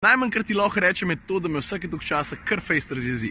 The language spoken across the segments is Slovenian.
Najmanj, kar ti lahko rečem, je to, da me vsake toliko časa kar fejst razjezi.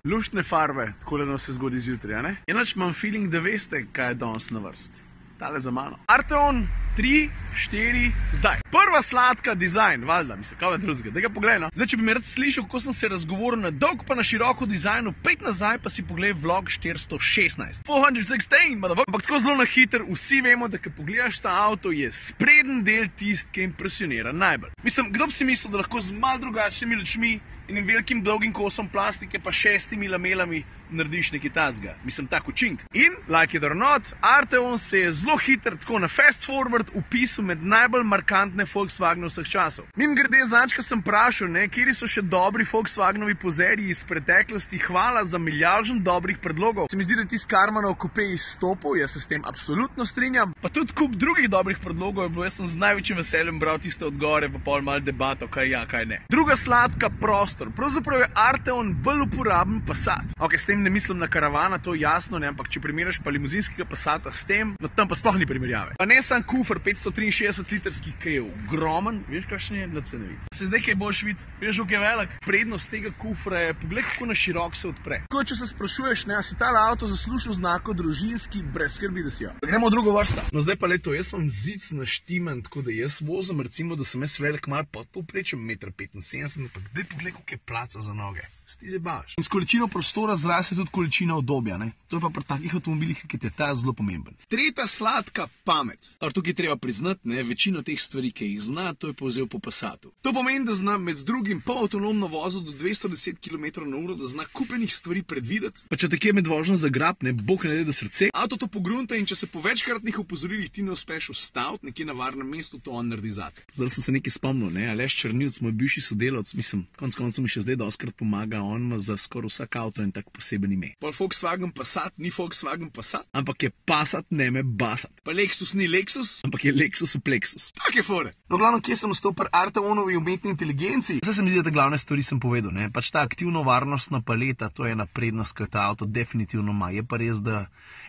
Luštne farbe, takole nam se zgodi zjutraj, ne? Enač imam feeling, da veste, kaj je danes na vrst. Tale za mano. Arteon 3, 4, zdaj. Prva sladka dizajn, valjda, mislim, kaj drugega, da ga poglej, no. Zdaj, če bi me rad slišal, kako sem se razgovoril na dolg pa na široko dizajnu, 5 nazaj pa si poglej vlog 416. 416, ampak tako zelo na hiter, vsi vemo, da ko pogledaš ta avto, je spreden del tist, ki impresionira najbolj. Mislim, kdo bi si mislil, da lahko z malo drugačnimi lučmi in velikim dolgim kosom plastike pa 6 lamelami narediš nekaj tacga. Mislim, tak učink. In, like it or not, Arteon se je zelo hiter, tako na fast forward upisal med najbolj markantne Volkswagen vseh časov. Mimogrede, značka sem vprašal, kjeri so še dobri Volkswagenovi pozerji iz preteklosti, hvala za milijaržen dobrih predlogov. Se mi zdi, da ti s Karmanov kupe izstopil, jaz se s tem absolutno strinjam. Pa tudi kup drugih dobrih predlogov je bilo, jaz sem z največjim veseljem bral tiste odgovore, pa pol malo debato, kaj ja, kaj ne. Druga sladka, prostor. Pravzaprav je Arteon bolj uporaben Passat. Ok, s tem ne mislim na karavana, to je jasno, ampak če primerjaš pa limuzinskega Passata s tem, no tam pa sploh ni primerjave. Pa ne sam kufer 563 litrski, ki je ogromen, veš kakšen je, nad se ne vidi. Se zdaj kaj boš videti, veš, kako je velik. Prednost tega kufra je, poglej, kako na širok se odpre. Ko če se sprašuješ, si tale avto zaslužil znako družinski, brez skrbi, da si jo. Gremo v drugo vrsto. No zdaj pa leto, jaz vam zic naštiman, tako da jaz vozim, recimo, da sem jaz velik malo pod povprečjem, 1,75 m, ampak daj poglej, koliko je placa za noge. Sti zabaš. In s količino prostora zraste tudi količina udobja, ne? To je pa pri takih avtomobilih, ki je ta zelo pomemben. Tretja sladka, pamet. Tukaj treba priznati, večino teh stvari, ki jih zna, to je povzel po Passatu. To pomeni, da zna med drugim polavtonomno voziti do 210 km/h, da zna kupenih stvari predvideti. Pa če te kje med vožnjo zagrab, bog ne da srce, avto to pogrunta in če se po večkratnih opozorilih ti ne uspeš ustaviti nekje na varnem mestu, to on naredi zate. Zdaj sem se nekaj spomnil, Aleš Črnilc, moj bivši sodelavec, mislim, konec koncev mi še zdaj doskrat pomaga, on ima za skoraj vsak avto in tak poseben ime. Pol Volkswagen Passat ni Volkswagen Passat, ampak je Passat, ne me basat. Pa Lexus ni Lexus, ampak je Lexus v Plexus. Tak je fore. No, glavno, kje sem ostal pri Arteonovi umetni inteligenci? Zdaj se mi zdi, da glavne stvari sem povedal, Pač ta aktivno varnostna paleta, to je ena prednost, ki jo ta avto definitivno ima. Je pa res, da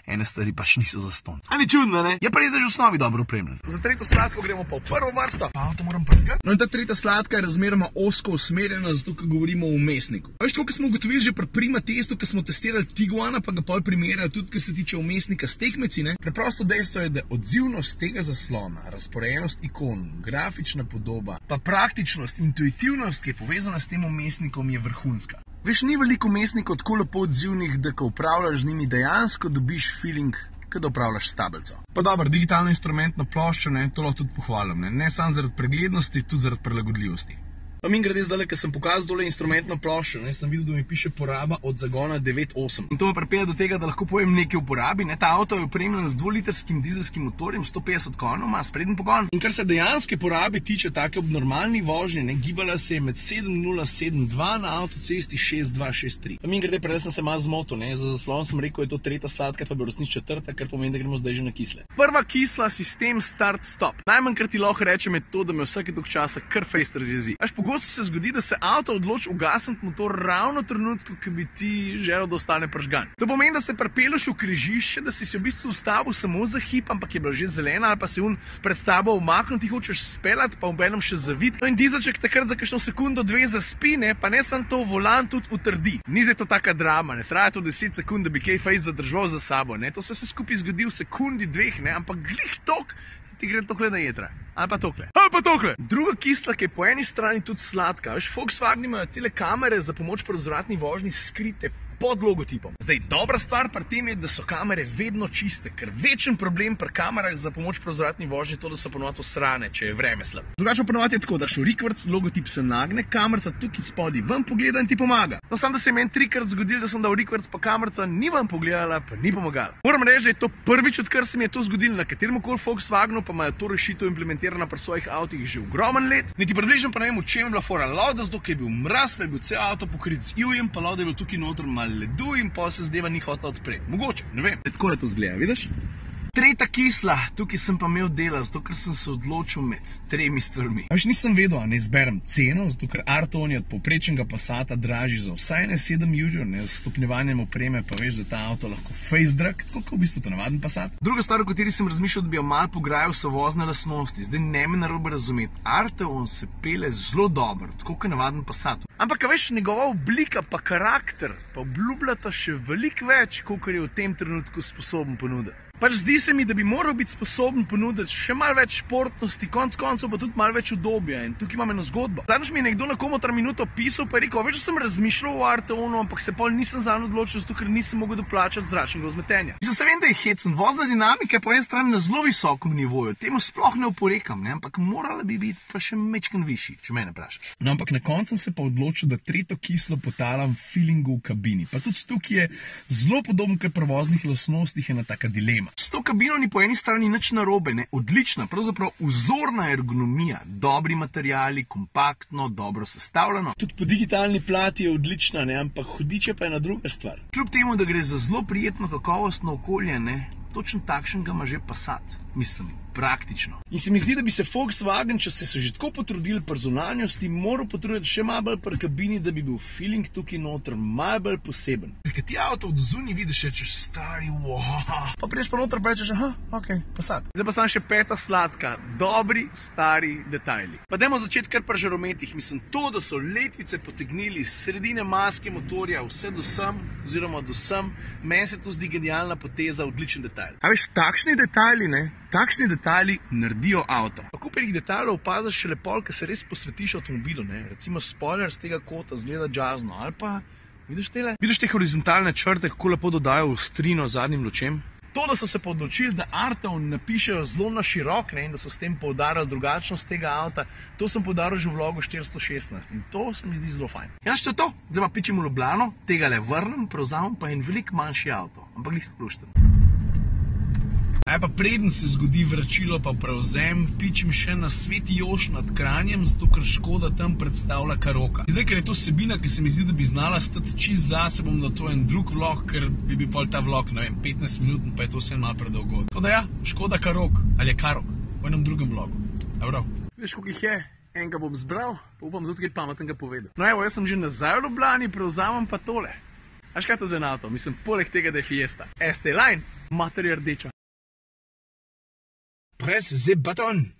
ene stvari pač niso zastonj. A ni čudno, Je pa res, da že v osnovi dobro opremljen. Za tretjo sladko gremo pa v prvo vrsto. Pa avto moram prgati. No in ta tretja sladka je razmeroma ozko usmerjena, zato ker govorimo o vmesniku. Veš, tako, ko smo ugotovili že pri prima testu, ko smo testirali Tiguana, pa ga pol primerjali tudi, kar se tiče vmesnika s tekmeci, Preprosto dejstvo je, da odzivnost tega zaslona, razporejenost ikon, grafična podoba, pa praktičnost, intuitivnost, ki je povezana s tem vmesnikom, je vrhunska. Veš, ni veliko vmesnikov tako lepo odzivnih, da ko upravljaš z njimi, dejansko dobiš feeling, kot da upravljaš s tablico. Pa dobro, digitalno instrumentno ploščo, to lahko tudi pohvalim, ne samo zaradi preglednosti, tudi zaradi prilagodljivosti. Pa mimogrede zdaj, ker sem pokazal dole instrumentno ploščo, sem videl, da mi piše poraba od zagona 9,8. In to me pripelje do tega, da lahko povem nekaj o porabi. Ta avto je opremljen z 2-litrskim dizelskim motorjem, 150 konjev, ima spreden pogon. In kar se dejanske porabe tiče, take ob normalni vožnji, gibala se je med 7,072 na avtocesti 6,263. Pa mimogrede, prej sem se malo zmotil, za zaslon sem rekel, je to tretja sladka, pa bi resnično četrta, kar pomeni, da gremo zdaj že na kisle. Prva kisla, sistem start-stop. Najmanj, kar ti lahko rečem, je to, da me vsake toliko časa kar fejst razjezi. Pogosto se zgodi, da se avto odloči ugasniti motor ravno v trenutku, ko bi ti želel, da ostane pržgan. To pomeni, da se pripelješ v križišče, da si se v bistvu ustavil samo za hip, ampak je bila že zelena, ali pa se pred tabo umaknil, ti hočeš speljati, pa obenem še zaviti. No in dizelček takrat za kakšno sekundo, dve zaspi, pa ne samo to, volan tudi utrdi. Ni zdaj to taka drama, traja to 10 sekund, da bi kaj fejs zadržal za sabo. To se vse skupaj zgodi v sekundi, dveh, ampak glih tok, ti gre tokle na jedra. Ali pa tokle. Druga kisla, ki je po eni strani tudi sladka. Veš, Volkswagen imajo tele kamere za pomoč pri vzvratni vožnji skrite pod logotipom. Zdaj, dobra stvar pri tem je, da so kamere vedno čiste, ker večen problem pri kamerah za pomoč pri vzvratni vožnji je to, da so ponovadi osrane, če je vreme slabo. Drugače pa ponovadi je tako, da šurikvrc, logotip se nagne, kamerca tukaj spodaj ven pogleda in ti pomaga. No, samo da se je meni trikrat zgodilo, da sem dal rikvrc, pa kamerca ni ven pogledala, pa ni pomagala. Moram reči, da je to prvič, odkar se mi je to zgodilo na kateremkoli Volkswagenu, pa imajo to rešitev implementirana pri svojih avtih že ogromen let. Niti približno pa ne vem, v čem je bila fora. Lauda, zato ker je bil mraz, je bil cel avto pokrit z ivjem, pa lauda je bil tukaj noter ledu in pa se zdeva ni hotel odpreti. Mogoče, ne vem. Tako je to zgleda, vidiš? Tretja kisla, tukaj sem pa imel dela, zato ker sem se odločil med tremi stvarmi. Veš, nisem vedel, ne izberem ceno, zato ker Arteon je od povprečnega Passata dražji za vsaj 7 jurjev, z stopnjevanjem opreme pa veš, da ta avto lahko face drag, tako kot v bistvu to navaden Passat. Druga stvar, o kateri sem razmišljal, da bi jo malo pograjal, so vozne lastnosti. Zdaj ne me narobe razumeti, Arteon se pele zelo dobro, tako kot navaden Passat. Ampak, veš, njegova oblika pa karakter pa obljubljata še veliko več, kot je v tem trenutku sposoben ponuditi. Pač zdi se mi, da bi moral biti sposoben ponuditi še malo več športnosti, konc koncev pa tudi malo več udobja in tukaj imam eno zgodbo. Zadnjič mi je nekdo na Komotar minuto pisal pa je rekel, veš, da sem razmišljal o Arteonu, ampak se pol nisem zanj odločil, zato ker nisem mogel doplačati zračnega vzmetenja. Mislim, se vem, da je hecen, vozna dinamika je po eni strani na zelo visokem nivoju, temu sploh ne oporekam, ne? Ampak morala bi biti pa še mečken višji, če mene vprašaš. No, ampak na koncu sem se pa odločil, da tretjo kislo potalam feelingu v kabini. Pa tudi tukaj je zelo podobno, ker pri voznih lastnostih ena taka dilema. S to kabino ni po eni strani nič narobe, ne, odlična, pravzaprav vzorna ergonomija, dobri materiali, kompaktno, dobro sestavljeno. Tudi po digitalni plati je odlična, ne, ampak hudiče pa je ena druga stvar. Kljub temu, da gre za zelo prijetno kakovostno okolje, ne, točno takšen ga ima že Passat, mislim, praktično. In se mi zdi, da bi se Volkswagen, če se že tako potrudili pri zunanjosti, moral potruditi še malo bolj pri kabini, da bi bil feeling tukaj noter malo bolj poseben. Ker ti avto od zunaj vidiš, rečeš, stari, wow. Pa priješ pa noter pa rečeš, aha, ok, Passat. Zdaj pa stane še peta sladka, dobri, stari detajli. Pa dajmo začeti kar pri žarometih. Mislim, to, da so letvice potegnili iz sredine maske motorja vse do sem, oziroma do sem, meni se to zdi genialna poteza, odličen detajl. A veš, takšni detajli, ne? Takšni detajli naredijo avto. Pa kupenih detajlov opaziš šele pol, ker se res posvetiš avtomobilu, ne? Recimo spoiler z tega kota zgleda jazzno, ali pa vidiš tele? Vidiš te horizontalne črte, kako lepo dodajo ostrino zadnjim lučem? To, da so se pa odločili, da Arteon napišejo zelo na širok, ne, in da so s tem poudarjali drugačnost tega avta, to sem poudaril že v vlogu 416 in to se mi zdi zelo fajn. Ja, še to, zdaj pa pičem v Ljubljano, tega le vrnem, prevzamem pa en veliko manjši avto, ampak glih skrušten. Aj pa preden se zgodi vračilo pa prevzem, pičem še na Sveti Jož nad Kranjem, zato ker Škoda tam predstavlja Karoka. Zdaj, ker je to vsebina, ki se mi zdi, da bi znala stati čist zase, bom na to en drug vlog, ker bi bil pol ta vlog, ne vem, 15 minut, pa je to vse malo predolgo. Tako da ja, Škoda Karok, ali je Karok, v enem drugem vlogu. Evo. Veš, koliko jih je? Enega bom zbral, pa upam tudi kaj pametnega povedal. No evo, jaz sem že nazaj v Ljubljani, prevzamem pa tole. A škaj to za en avto? Mislim, poleg tega, da je Fiesta. ST Line, mater je rdeča. Press the button.